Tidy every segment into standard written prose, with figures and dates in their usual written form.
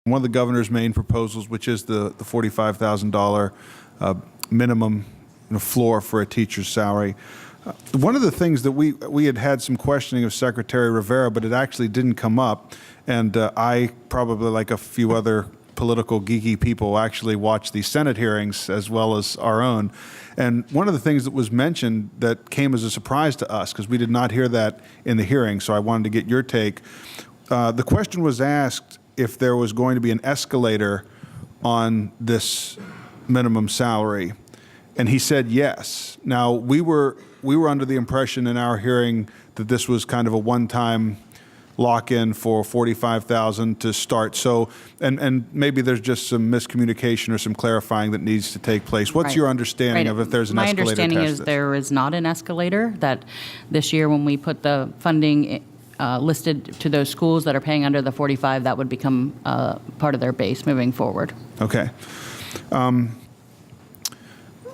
one of the governor's main proposals, which is the $45,000 minimum floor for a teacher's salary. One of the things that we had some questioning of Secretary Rivera, but it actually didn't come up, and I, probably like a few other political geeky people, actually watch the Senate hearings as well as our own. And one of the things that was mentioned that came as a surprise to us, because we did not hear that in the hearing, so I wanted to get your take. The question was asked if there was going to be an escalator on this minimum salary, and he said yes. Now, we were under the impression in our hearing that this was kind of a one-time lock-in for $45,000 to start. So, and maybe there's just some miscommunication or some clarifying that needs to take place. What's your understanding of if there's an escalator? My understanding is there is not an escalator, that this year when we put the funding listed to those schools that are paying under the 45, that would become part of their base moving forward. Okay.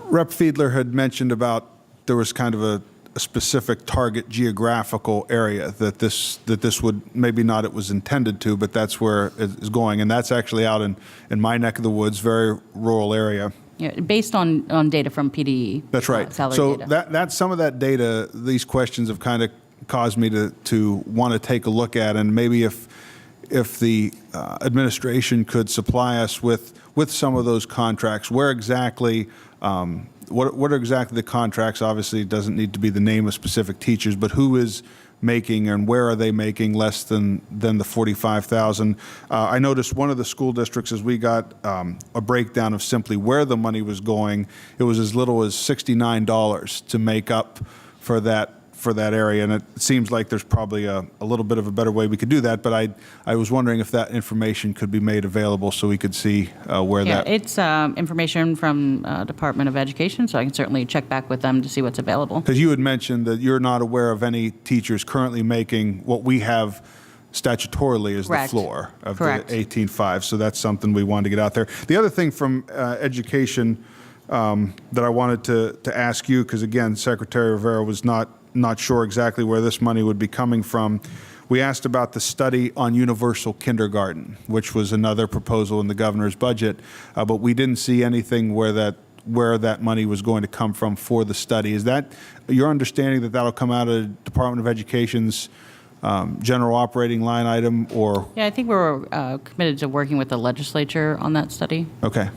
Rep. Fiedler had mentioned about there was kind of a specific target geographical area that this would, maybe not it was intended to, but that's where it is going. And that's actually out in my neck of the woods, very rural area. Yeah, based on data from PDE. That's right. So that's some of that data, these questions have kind of caused me to want to take a look at, and maybe if the administration could supply us with some of those contracts, where exactly, what are exactly the contracts? Obviously, it doesn't need to be the name of specific teachers, but who is making and where are they making less than the $45,000? I noticed one of the school districts, as we got a breakdown of simply where the money was going, it was as little as $69 to make up for that area, and it seems like there's probably a little bit of a better way we could do that, but I was wondering if that information could be made available so we could see where that... Yeah, it's information from Department of Education, so I can certainly check back with them to see what's available. Because you had mentioned that you're not aware of any teachers currently making what we have statutorily as the floor of the 18.5, so that's something we wanted to get out there. The other thing from education that I wanted to ask you, because again, Secretary Rivera was not sure exactly where this money would be coming from. We asked about the study on universal kindergarten, which was another proposal in the governor's budget, but we didn't see anything where that money was going to come from for the study. Is that your understanding that that'll come out of Department of Education's general operating line item, or? Yeah, I think we're committed to working with the legislature on that study. Okay.